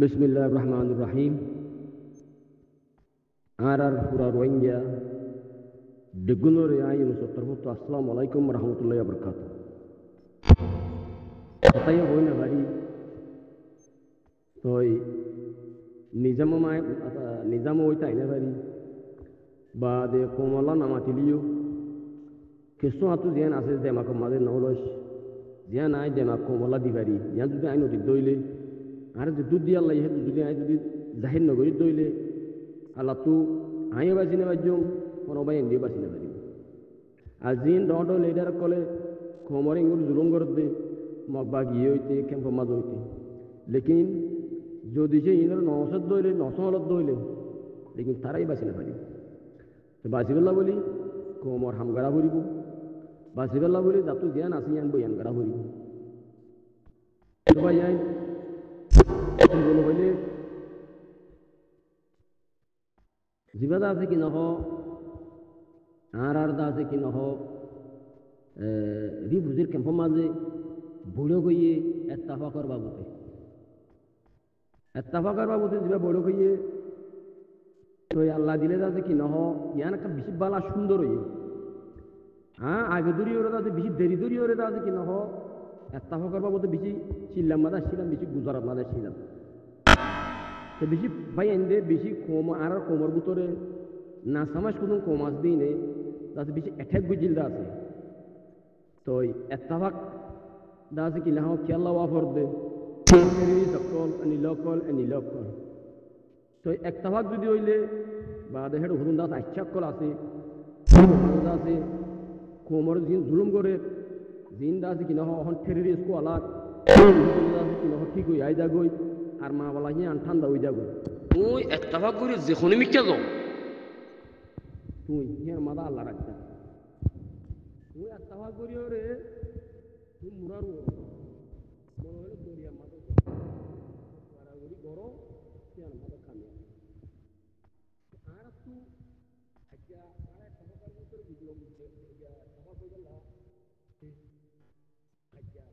Bismillahirrahmanirrahim. Arar pura Rohingya degunor ayin sotarbutu assalamu alaikum warahmatullahi wabarakatuh. Kataya hoina bari toy nizamu oita ina bari ba de komala namatiliyo kesu atu zian ases de makomade nolosh zian ay de makomala dibari yan du ayno didoile ar de dudi Allah yeh dudi ay dudi zahir nogori doile alatu ayo basine bajum kono bay ndi basine bari azin dodo leader kole komore ngur zulum gorde mokbag yoite kem ko madoite lekin যদি যে inner নশদ দইলে নশহলত দইলে লেকিন তারাই বাঁচিলে পারি তো বাঁচিবেলা বলি কমর হামগারা ভরিব বাঁচিবেলা বলি যাতো জ্ঞান আসি আনবো ইয়ানগারা ভরিব সবাই যাই বলো হইলে জিবাদা আছে কি নহ আর দা আছে কি নহ রি বুঝির কেম্প মাঝে বুড়ো গইয়ে এত্তাফাকর বাবুতে এত্তাফাকর বাবুতে যেটা বড় হইয়ে তো আল্লাহ দিলে যাতে কি নহ ইয়ান একটা বেশি বালা সুন্দর হইয়ে হ্যাঁ আগে দূরি ওরা যাতে বেশি দেরি দূরি ওরে যাতে কি নহ এত্তাফাকর বাবুতে বেশি ছিলাম মাদা ছিলাম বেশি গুজরাট মাদা ছিলাম তো বেশি ভাই এনে বেশি কম আর কোমর ভিতরে না সমাজ কোনো কমাস দিই নে যাতে বেশি এঠেক বুঝিল দা আছে তো এত্তাফাক দা আছে কি নহ খেয়াল্লা ওয়াফর দে নিলকল তো একতাভাগ যদি হইলে বা দেহের হুরুন দাস আচ্ছাকল আছে আছে কোমর জিন জুলুম করে জিন দাস কি নহ হন টেরিস্ট কো আলাক দাস কি নহ ঠিক হই আই যাগই আর মা বলা হি আন ঠান্ডা হই যাগই ওই একতাভাগ করে যেখানে মিকে যাও তুই হিয়ার মাদা আল্লাহ রাখতা ওই একতাভাগ করিও রে তুই মুরারু মনে হলো দরিয়া মাদা goro sian mado kami aratu aja ara tabakar motor bidlo mujhe ya tabak ho gala aja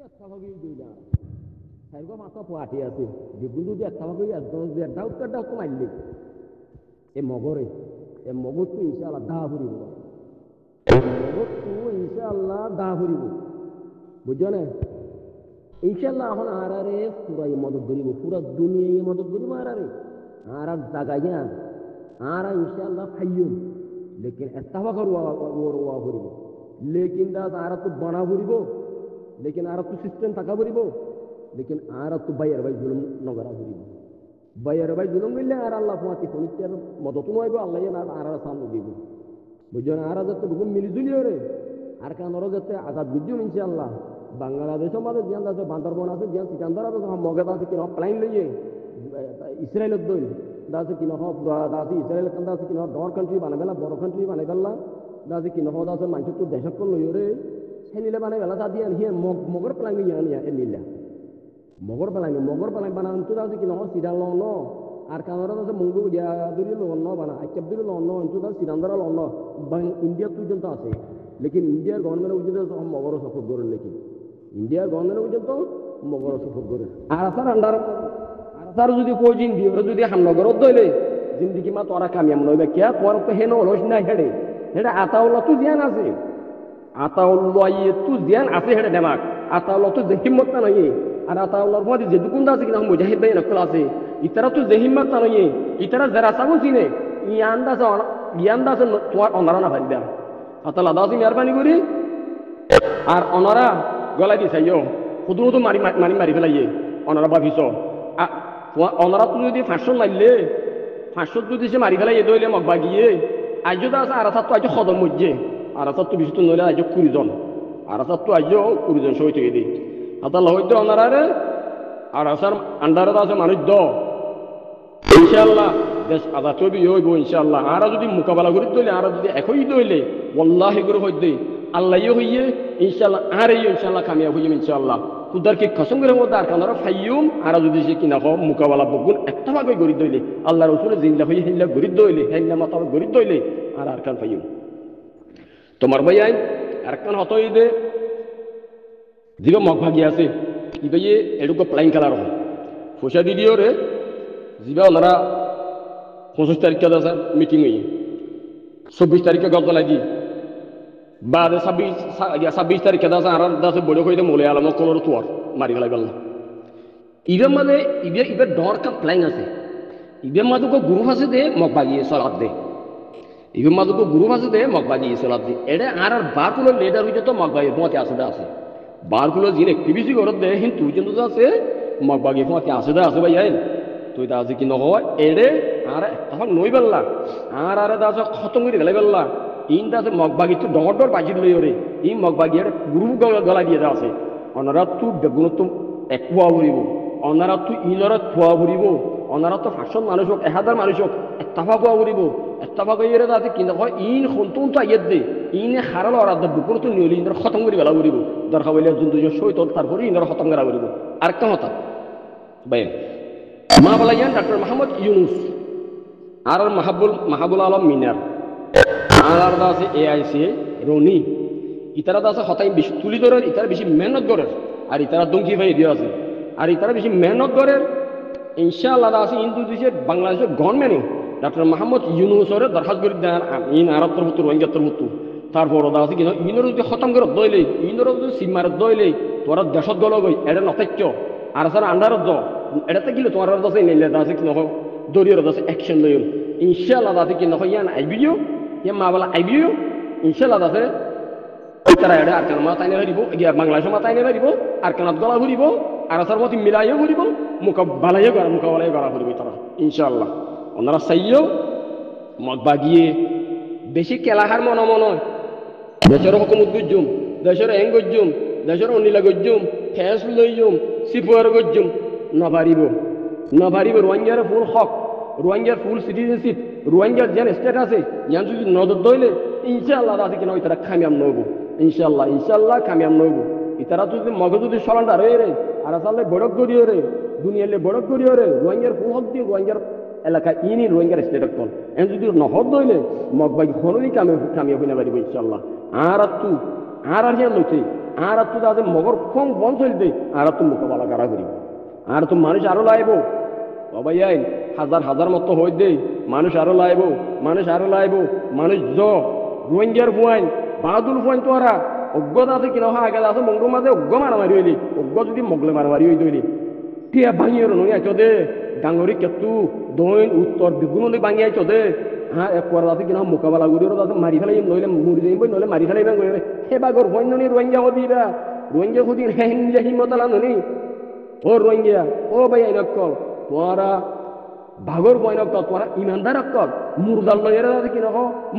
একতাভাগই দইলা সাইগো মাথা পোয়াটি আছে যেগুলো যে একতাভাগই একদম যে ডাউটটা কমাইলে এ মগরে এ মগর তো ইনশাআল্লাহ দা ভরিব মগর তো ইনশাআল্লাহ দা ভরিব বুঝছো না ইনশাআল্লাহ এখন আরারে পুরাই মদত করিব পুরা দুনিয়ায় মদত করিব আরারে আর জাগাইয়া আরা ইনশাআল্লাহ খাইয়ুম লেকিন একতাভাগর ওয়া ভরিব লেকিন দা আরা তো বানা ভরিব लेकिन आर तो सिस्टम थाका भरिब लेकिन आर तो बायर बाई जुलुम नगरा भरिब बायर बाई जुलुम गइले आर अल्लाह फुआती फनिकर मदत नइबो अल्लाह ना आर सामने দিব বুঝছেন আর যত রকম মিলিজুলি রে আর কানর যতে আজাদ বিজুম ইনশাআল্লাহ বাংলাদেশের মধ্যে জিয়ান আছে বান্দরবন আছে জিয়ান সিকান্দার আছে মগে আছে কি প্লেন লইয়ে ইসরায়েল দইল দাছে কি নহ দাছে ইসরায়েল কান্দা আছে কি নহ ডর কান্ট্রি বানাবেলা বড় কান্ট্রি বানাবেলা দাছে কি নহ দাছে মানুষ তো দেশক লইয়ে রে হেনিলে বানাই বেলা দিয়ে হিয়া মগর পেলাইনি ইয়ানিয়া এনিলা মগর পেলাইনি বানান তো আছে কি নহ সিডা ল ন আর কানাডা আছে মঙ্গল গিয়া দূরে লন্ন বানা আইকাপ দূরে লন্ন অঞ্চল সিরান্দারা লন্ন ইন্ডিয়া পর্যন্ত আছে লেকিন ইন্ডিয়ার গভর্নমেন্ট পর্যন্ত মগর সফর করেন লেকিন ইন্ডিয়ার গভর্নমেন্ট পর্যন্ত মগর সফর করে আর আসার আন্ডার আর আসার যদি কই ইন্ডিয়া যদি হামনগরত দইলে জিন্দিগি মা তোরা কামিয়াম নইবে কে তোর তো হেন অলস নাই হেডে হেডে আতাউল্লাহ তো জ্ঞান আছে আতাউল্লাহ তো জ্ঞান আছে হেডে দেমাক আতাউল্লাহ তো হিম্মত না নয় আর আতাউল্লাহর মধ্যে যে দুকুন্দা আছে কিনা মুজাহিদ ভাই নকল আছে ইতারা তো যে হিম্মত না নয় ইতারা যারা সাগো চিনে ইয়ান্দা আছে তোমার অনারা না ভাইবা আতাল্লাহ দাসি মেহরবানি করি আর অনারা গলাই দি চাইও শুধু শুধু মারি ফেলাইয়ে অনারা ভাবিছ অনারা তো যদি 500 মারলে 500 যদি সে মারি ফেলাইয়ে দইলে মগবা গিয়ে আজ আছে আর তো আজ সদম মজ্জে আর তো বেশি তো নইলে আজ 20 জন আর তো আজ 20 জন সই থেকে দিই আতাল্লাহ হইতে অনারারে আর আসার আন্ডারে আছে মানুষ ইনশাআল্লাহ দেশ আজাদ হইবে হইব ইনশাআল্লাহ আর যদি মোকাবেলা করি দইলে আর যদি একই দইলে ওয়াল্লাহি করে হইতে আল্লাহ হইয়ে ইনশাআল্লাহ আর ইনশাআল্লাহ কামিয়াব হইম ইনশাআল্লাহ খুদার কি কসম করে মধ্যে আর কানার ফাইয়ুম আর যদি সে কিনা হোক মোকাবেলা বগুন একটা ভাগে গড়ি দইলে আল্লাহ রসুল জিন্দা হইয়ে হিল্লা গড়ি দইলে হেল্লা মাথা গড়ি দইলে আর কান ফাইয়ুম তোমার ভাই আইন আর কান হতই দে দিবে মগ ভাগি আছে ইবে এডুকো প্লাইং কালার হয় পয়সা দি দিও রে জিবা ওনারা 25 তারিখে আছে মিটিং হই 24 তারিখে গজলা দি বাদে 26 তারিখে আছে আর দাসে বড় কইতে মোলে আলম কোন তোর মারি গলাই বল ইবের মাঝে ইবে ডর কা প্লাইং আছে ইবের মাঝে কো গুরু আছে দে মগ ভাগি সালাত দে ইবের মাঝে কো গুরু আছে দে মগ ভাগি সালাত দে এডে আর বারগুলো লিডার হইতে তো মগ ভাগি মতে আছে আছে বারগুলো জিন অ্যাক্টিভিটি করত দে হিন তুই কিন্তু আছে মগ ভাগি মতে আছে ভাই আইন তুই তা আছে কি নহয় এডে আর তখন নই বেল্লা আর দাস খতম করে গেলে বেল্লা ইন দাসে মগ ভাগি তো ডর বাজি লই ওরে ই মগ ভাগি এর গুরু গলা দিয়ে আছে অনারা তুই বেগুন তো একোয়া ভরিব অনারা তুই ইনরা থোয়া ভরিব অনারা তো 500 মানুষ হোক 1000 মানুষ হোক একতাফা কোয়া ভরিব একতাফা কইরে দাসে কি নহয় ইন খন্তন তো আইয়ে দে ইনে হারাল আর দা বুকুর তো নিলি ইনরা খতম করে গেলা ভরিব দরকার হইলে জন্তু যে শৈতন তারপরে ইনরা খতম করা ভরিব আর একটা কথা ভাই মা বলাইয়ান ডক্টর মোহাম্মদ ইউনুস আর মাহাবুল আলম মিনার আর আছে এআইসি রনি ইতারা আছে হতাই বেশি তুলি ধরের ইতারা বেশি মেহনত করের আর ইতারা দমকি ভাই দিয়ে আছে আর ইতারা বেশি মেহনত করের ইনশাআল্লাহ আছে ইন্দু দিছে বাংলাদেশের গভর্নমেন্টে ডক্টর মোহাম্মদ ইউনুসরে দরখাস্ত করে দেন ইন আরত্তর মতো রোহিঙ্গাত্তর মতো তারপর আছে কিন্তু ইনর যদি খতম করে দইলে ইনর যদি সিমারে দইলে তোরা দেশত গল গই এটা নথাক্য আর স্যার আন্ডারত দ এটাতে গেলে তোমার আছে নিলে আছে কি নহ দরিয়র আছে অ্যাকশন লইল ইনশাআল্লাহ আছে কি নহ ইয়ান আইবিও ইয়া মা বলা আইবিও ইনশাআল্লাহ আছে তারা এটা আর কান মাথায় নিয়ে দিব গিয়া বাংলাদেশের মাথায় নিয়ে দিব আর কানাত গলা ঘুরিব আর স্যার মতো মিলাইও ঘুরিব মোকাবেলাইও করা ঘুরিব তারা ইনশাআল্লাহ ওনারা চাইও মগ বাগিয়ে বেশি কেলাহার মন দেশের হুকুমত গজ্জুম দেশের এং গজ্জুম দেশের অনিলা গজ্জুম ফেস লইজুম সিপুয়ার গজ্জুম নভারিব রোহিঙ্গার ফুল হক রোহিঙ্গার ফুল সিটিজেনশিপ রোহিঙ্গার যেন স্টেট আছে ইয়ান যদি নজর দইলে ইনশাআল্লাহ আছে কিনা ইতারা কামিয়াব নইব ইনশাআল্লাহ কামিয়াব নইব ইতারা যদি মগজ যদি সলান্ডার হয়ে রে আর আসলে বড়ক গড়িয়ে রে দুনিয়ালে বড়ক গড়িয়ে রে রোহিঙ্গার ফুল হক দিয়ে রোহিঙ্গার এলাকা ইনি রোহিঙ্গার স্টেট কল এন যদি নহর দইলে মগবাই হনই কামিয়াব হইনা পারিব ইনশাআল্লাহ আর হিয়ান লইছে আর তো তাদের মগর ফং বন্ধ হইল দে আর তো মোকাবেলা করা করি আর তো মানুষ আরো লাইব বাবাই আইন হাজার মতো হই দে মানুষ আরো লাইব মানুষ রোহিঙ্গার বুয়াইন বাহাদুর বুয়াইন তো আরা অজ্ঞতা আছে কিনা আগে আছে মঙ্গল মাঝে অজ্ঞ মারামারি হইলি অজ্ঞ যদি মগলে মারামারি হই দইলি টিয়া ভাঙিয়ে নই আইছ দে ডাঙরি কেতু দৈন উত্তর বেগুন ভাঙি আইছ দে হ্যাঁ একবার আছে কিনা মোকাবেলা করি ওরা মারি ফেলাই নইলে মরি যাইব নইলে মারি ফেলাইবা গই হে বাগর বন্য নি রোহিঙ্গা হদিরা রোহিঙ্গা হদি হিন্দা হিমতালা ননি ও রোহিঙ্গা ও ভাই আইনকল তোরা ভাগর বয়নকল তোরা ইমানদার অক্কল মুরদাল লইরা আছে কিনা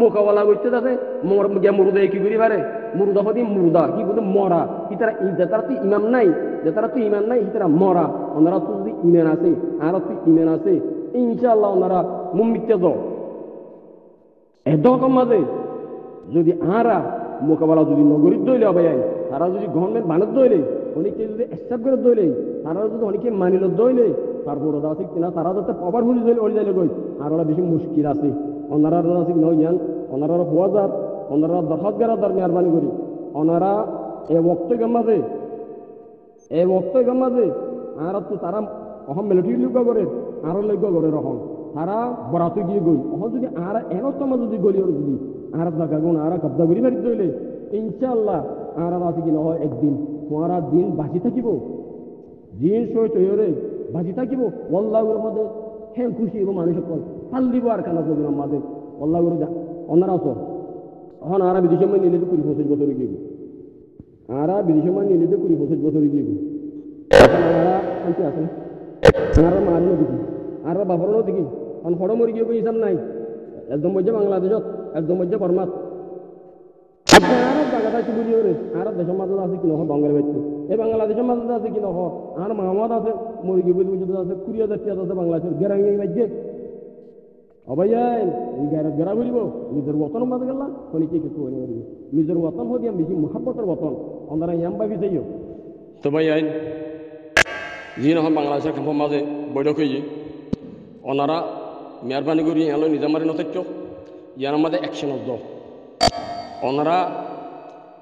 মোকাবেলা করতে আছে মুরদা কি করি পারে মুরদা হদি মুরদা কি বলে মরা ইতারা যেতারা তুই ইমাম নাই ইতারা মরা ওনারা তো যদি ইমান আছে আর তুই ইমান আছে ইনশাআল্লাহ ওনারা মুমিতে যাও এদকম মাঝে যদি আরা মোকাবেলা যদি নগরীর দইলে হবে তারা যদি গভর্নমেন্ট বানত দইলে অনেকে যদি অ্যাকসেপ্ট করে দইলে তারা যদি অনেকে মানিল দইলে তারপরে আছে কিনা তারা যাতে পাবার বুঝে যাইলে ওই যাইলে গই আর ওরা বেশি মুশকিল আছে ওনারা আছে কিনা ইয়ান ওনারা হওয়া যার ওনারা দরখাস্ত গেরাদার মেহরবানি করি ওনারা এই বক্ত মাঝে আর তো তারা অহম মিলিটারি লোক করে আরো লোক করে রকম তারা বরাতে গিয়ে গই অহম যদি আর এনতম যদি গলি ওর যদি আর জায়গা গুণ আর কব্জা করি মারি দিলে ইনশাআল্লাহ আর আছে কি নহয় একদিন তোমারা দিন বাঁচি থাকিব দিন সই তৈরে বাঁচি থাকিব ওয়াল্লাহর মধ্যে হ্যাঁ খুশি এবং মানুষ কল ফাল দিব আর কেন করবেন আমাদের ওয়াল্লাহর অন্যরা আস এখন আর বিদেশ সময় নিলে তো 20-25 বছর গিয়ে আর বিদেশ সময় নিলে তো 20-25 বছর গিয়ে এখন আরা শান্তি আছে আর মারিও দেখি আর বাবরও দেখি কারণ হড় মরি গিয়ে হিসাব নাই একদম মধ্যে বাংলাদেশত একদম মধ্যে বর্মাত আর জায়গাটা কি বুঝি ওরে আর দেশের মাঝে আছে কি নহ বাঙালি ব্যক্তি এই বাংলাদেশের মাঝে আছে কি নহ আর মাহমদ আছে মরি গিয়ে বুঝি আছে 20,000 আছে বাংলাদেশের গেরাঙ্গি মাঝে অবাইয়াই গেরা ঘুরিব নিজের বতন মাঝে গেলা নিচে কিছু হয়ে যাবে নিজের বতন হয়ে দিয়ে বেশি মহাব্বতের বতন অন্ধারা ইয়াম ভাবি চাইও তো ভাই আইন যি নহয় বাংলাদেশের খাম্পর মাঝে বৈঠক হয়ে ওনারা মেহরবানি করি এলো নিজামারি নথক্য ইয়ার মাঝে অ্যাকশন দ ওনারা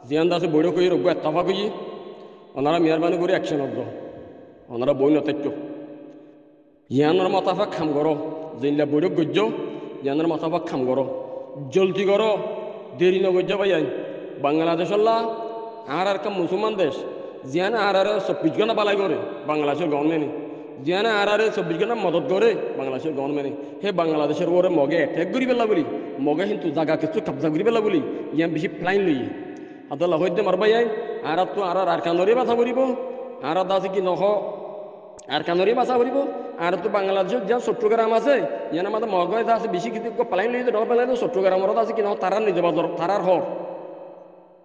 জিয়ান দাসে বৈঠক হয়ে রোগ এত্তাফা করি ওনারা মেহরবানি করি অ্যাকশন দ ওনারা বই নথক্য ইয়ানোর মাতাফা খাম করো যেইলা বৈঠক গজ্য ইয়ানোর মাতাফা খাম করো জলদি করো দেরি নগজ্য ভাই আইন বাংলাদেশ আর কাম মুসলমান দেশ জিয়ান আর 24 ঘন্টা বালাই করে বাংলাদেশের গভর্নমেন্টে জিয়ান আর 24 ঘন্টা মদত করে বাংলাদেশের গভর্নমেন্টে হে বাংলাদেশের ওরে মগে অ্যাটাক করি পেলা বলি মগে কিন্তু জায়গা কিছু কবজা করি পেলা বলি ইয়ান বেশি প্লাইন লইয়ে আদাল্লাহ হইতে মারবাই আইন আর তো আর কানরে বাধা করিব আর আছে কি নহ আর কানরে বাধা করিব আর তো বাংলাদেশের যা চট্টগ্রাম আছে ইয়ান আমাদের মগে আছে বেশি কিছু প্লাইন লইতে ডর পেলাই চট্টগ্রামের আছে কি নহ তারার নিজে বাজার তারার হর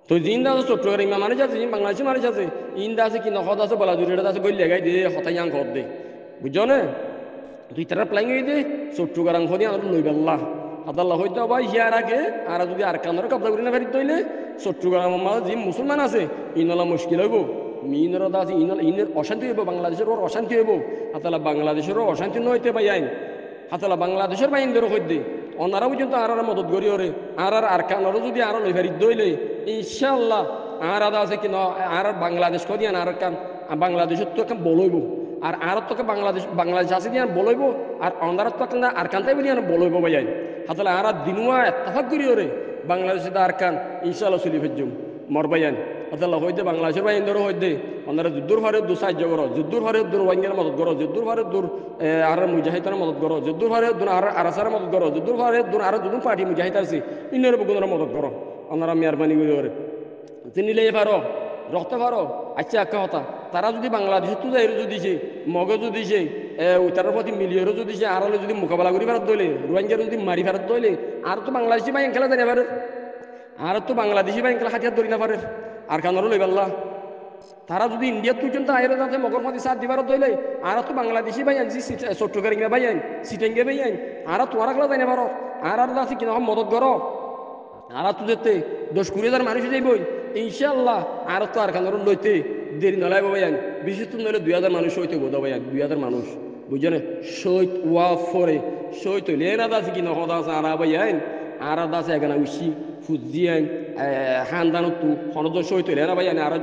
তো জিন্দা আছে চট্টগ্রাম মানুষ আছে বাংলাদেশি মানুষ আছে ইন্দা আছে কি নখদ আছে বলা জুড়ে আছে গই লেগাই দিয়ে হতাই আং ঘর দে বুঝছো না তুই তারা প্লাইং হয়ে দে চট্টগ্রাম হদি আর লই বেল্লা আদাল্লাহ হইতে ভাই হিয়ার আগে আর যদি আর কান্দারও কবজা করি না ফেরি তৈলে চট্টগ্রামের মাঝে যে মুসলমান আছে ইনলা মুশকিল হইব মিনর আছে ইনের অশান্তি হইব বাংলাদেশের ওর অশান্তি হইব হাতালা বাংলাদেশেরও অশান্তি নইতে ভাই আইন হাতালা বাংলাদেশের বাইন ধরে হইতে অনারা পর্যন্ত আর মদত করি ওরে আর কানারও যদি আরো লই ফেরি দইলে ইনশাআল্লাহ আর আদা আছে কি আর বাংলাদেশ করি আর কান বাংলাদেশের তো এখন বলইব আর তোকে বাংলাদেশ আছে দিয়ে বলইব আর অন্ধার তো আর কানটাই বলি আর বলইব ভাই হাতালে আর দিনুয়া এত্তাফাক করি ওরে বাংলাদেশে আর কান ইনশাআল্লাহ চলি ফেজুম মর ভাইয়ান হাতাল্লাহ হইতে বাংলাদেশের বাইন ধরো হইতে অন্ধারা যুদ্ধর ভারে দূর সাহায্য করো যুদ্ধর ভারে দূর ওয়াইঙ্গের মদত করো যুদ্ধর ভারে দূর আর মুজাহিদের মদত করো যুদ্ধর ভারে দূর আর আরাসার মদত করো যুদ্ধর ভারে দূর আর দুজন পার্টি মুজাহিদ আছে ইন্নের বগুনের মদত করো ওনারা মেহরবানি করি ওরে চিনিলে পারো রক্ত পারো আচ্ছা একটা কথা তারা যদি বাংলাদেশের তো যাই যদি দিছে মগে যদি দিছে তার প্রতি মিলিয়রও যদি দিছে আর যদি মোকাবেলা করি ফেরত দইলে রোহিঙ্গার যদি মারি ফেরত দইলে আর তো বাংলাদেশি বাইন খেলা জানি পারে আর তো বাংলাদেশি বাইন খেলা হাতিয়ার ধরি না পারে আর কানারও লই পাল্লা তারা যদি ইন্ডিয়ার পর্যন্ত আইরে যাতে মগরমাদি সাথ দিবার দইলে আর তো বাংলাদেশি ভাই আনছি চট্টগ্রামে ভাই আইন সিটেঙ্গে ভাই আইন আর তোমার খেলা জানি পারো আর আছে কিনা মদত করো আর তো যেতে 10-20 মানুষ যাইবই ইনশাআল্লাহ আর তো আর কানারও লইতে দেরি নলাইব ভাই আইন বিশেষ তো নইলে 2000 মানুষ হইতে বোধ ভাই 2000 মানুষ বুঝছেন সৈত ওয়া ফরে সৈত লেনা আছে কিনা হদা আছে আর ভাই আইন আর আছে এখানে উসি ফুজি আইন হান্দানো তু হনদ সৈত লেনা ভাই আইন আর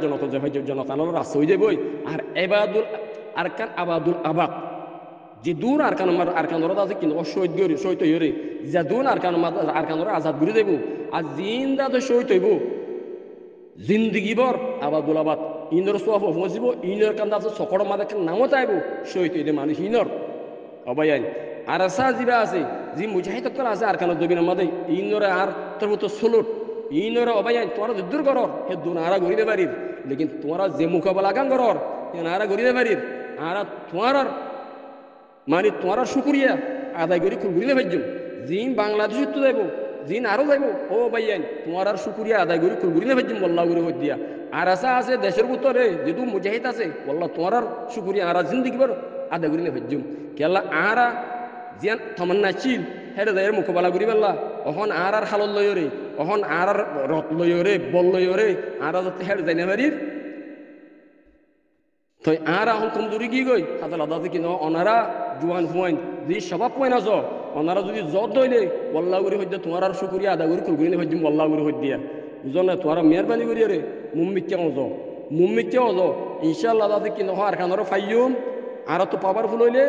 জনতানোর রাস্তা হয়ে যাবই আর এবাদুল আরকান আবাদুল আবাদ যে দূর আরকানোর আছে কিনা শহীদ গরি সৈত হইরে যে দূর আরকানোর আজাদ ঘুরে দেব আর জিন্দা তো সৈত হইব জিন্দগি বর আবাদুল আবাদ ইনর সোয়াফ ফসিব ইনর কান্দা আছে সকড় মাদে নামও চাইব সৈত হইতে মানুষ ইনর অবাই আইন আর আসা জিবা আছে যে মুজাহিদ আছে আরকানোর দবিনের মাদে ইনরে আর তোর মতো সোলট ইনরে অবাই আইন তোমরা যুদ্ধ করর হে দু নারা ঘুরিতে পারির লেকিন তোমরা যে মোকাবেলা গান করর হে নারা ঘুরিতে পারির আর তোমার মানে তোমার শুকুরিয়া আদায় করি খুব ঘুরিলে ভাজ্য জিন বাংলাদেশ তো যাইব জিন আরো যাইব ও ভাইয়ান তোমার আর শুকুরিয়া আদায় করি খুব ঘুরিলে ভাজ্য বল্লা করে হই দিয়া আর আসা আছে দেশের ভিতরে যেহেতু মুজাহিদ আছে বল্লা তোমার আর শুকুরিয়া আর জিন্দগি বর আদায় করিলে ভাজ্য কেলা আরা জিয়ান তমান্না ছিল হেরে যাই মোকাবেলা করি পেলা অহন আর হালত লয়রে অহন আর রথ লয়রে বল লয়রে আর যাতে হেরে যাই না পারির তো আর এখন কমজোরি কি গই হাতাল আদাতে কি অনারা জোয়ান ফুয়াইন যদি স্বভাব পয়েন আস অনারা যদি জত দইলে ওল্লা করে হইতে তোমার আর শুকুরিয়া আদা করে কুলগুরি হইতে ওল্লা করে হইতে দিয়া বুঝো না তোমার মেহরবানি করি রে মুম্মিকে অজ মুম্মিকে অজ ইনশাল্লাহ আদাতে কি নহ আর খানারও ফাইয়ুম আর তো পাওয়ারফুল হইলে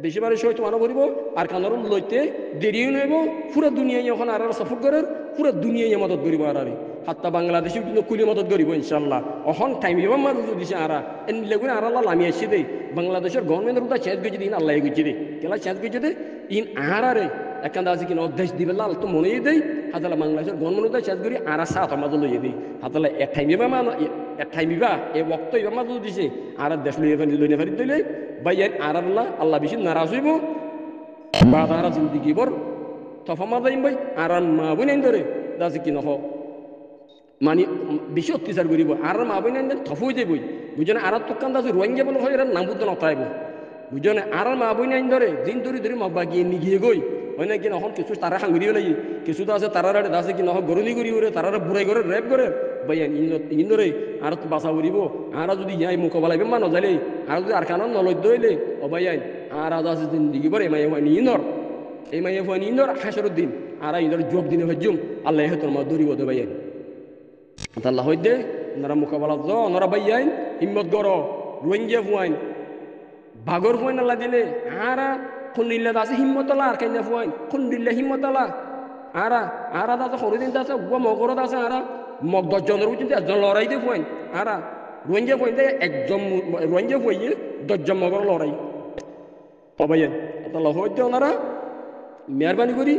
বেশিবারে সহিত মানো করিব আর কানার লইতে দেরিও নইব পুরো দুনিয়ায় এখন আর সাপোর্ট করার পুরো দুনিয়ায় মদত করিব আর হাত্তা বাংলাদেশেও কিন্তু কুলি মদত করিব ইনশাল্লাহ অহন টাইম ইবাম মানুষ দিছে আরা এন লেগুন আর আল্লাহ লামি আসছি দেই বাংলাদেশের গভর্নমেন্টের উদা চেঞ্জ গেছে দিন আল্লাহ গেছে দে কেলা চেঞ্জ গেছে দে ইন আহারে একান্দা আছে কিনা অধ্যাশ দিবে লাল তো মনেই দেই হাতালা বাংলাদেশের গভর্নমেন্ট উদা চেঞ্জ করি আর সাত আমাদের লইয়ে দিই হাতালা এক টাইম ইবাম এক টাইম ইবা এ বক্ত ইবাম মানুষ দিছে আর দেশ লইনে ফারি দিলে বাইয়ান আর আল্লাহ বেশি নারাজ হইব বা তারা জিন্দিগি বর তফামা যাইম ভাই আর মা বই নাই ধরে দাসি কি নহ মানে বেশি অত্যাচার করিব আর মা বই নাই থফ হয়ে যাবই বুঝনে আর তো কান দাসি রোহিঙ্গা বলে হয় এরা নাম বুদ্ধ নথাইব বুঝনে আর মা বই নাই ধরে দিন ধরে মা বাগিয়ে নিগিয়ে গই হয় না কি নহন কিছু তারা সাংগুড়ি লাগি কিছু তো আছে তারা দাসে কি নহ গরুনি করি করে তারা বুড়াই করে রেপ করে ভাইয়ান ইন্দরে আর তো বাসা উড়িব আর যদি ইয়াই মোকাবেলাইবে মা নজালে আর যদি আর কারণ নলদ্য হইলে ও ভাইয়ান আর আজ আছে জিন্দিগি বর এমাই হয়নি ইন্দর এমাই হয়নি ইন্দর হাসরের দিন আর ইন্দর যোগ দিনে হজ্জুম আল্লাহ তোর মা দৌড়িব দে ভাইয়ান আল্লাহ হইদে ওনারা মোকাবেলা য ওনারা ভাইয়ান হিম্মত গর রোহিঙ্গা ফুয়াইন বাগর ফুয়াইন আল্লাহ দিলে আর খুন্দিল্লা আছে হিম্মতলা আর কেন ফুয়াইন খুন্দিল্লা হিম্মতলা আর আছে সরুদিন আছে মগরত আছে আর মগ 10 জনের উচিত 1 জন লড়াই দিয়ে ফুয়াইন আর রোহিঙ্গা ফুয়াইন দে একজন রোহিঙ্গা ফুয়াইয়ে 10 জন মগর লড়াই পাবাইন আল্লাহ হইতে ওনারা মেহরবানি করি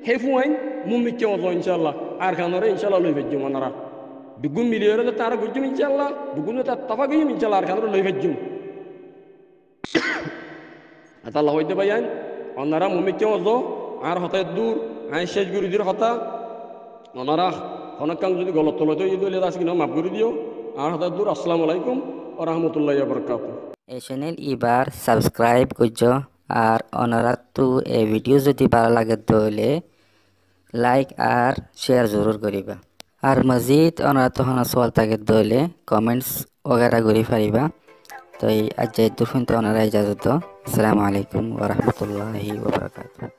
হে ফুয়াইন মুমিকে অজ ইনশাআল্লাহ আর খানরে ইনশাআল্লাহ লই ভেজুম ওনারা দুগুণ মিলিয়ে তারা গুজুম ইনশাআল্লাহ দুগুণ তার তাফা গইম ইনশাআল্লাহ আর খানরে লই ভেজুম আল্লাহ হইতে ভাইয়ান ওনারা মুমিকে অজ আর হতে দূর আই শেষ গুরুজির হতা ওনারা অনেকাং যদি গলত তলত ইদলে আছে কিনা মাফ করে দিও আর হতে দূর আসসালামু আলাইকুম ওয়া রাহমাতুল্লাহি ওয়া বারাকাতুহু এই চ্যানেল এবার সাবস্ক্রাইব করছো আর ওনারা তো এই ভিডিও যদি ভালো লাগে তাহলে লাইক আর শেয়ার জরুর করিবা আর মজিদ ওনারা তো সওয়াল থাকে তাহলে কমেন্টস वगैरह করি পারিবা তো এই আজ দূর পর্যন্ত ওনারা ইজাজত আসসালামু আলাইকুম ওয়া রাহমাতুল্লাহি ওয়া বারাকাতুহু।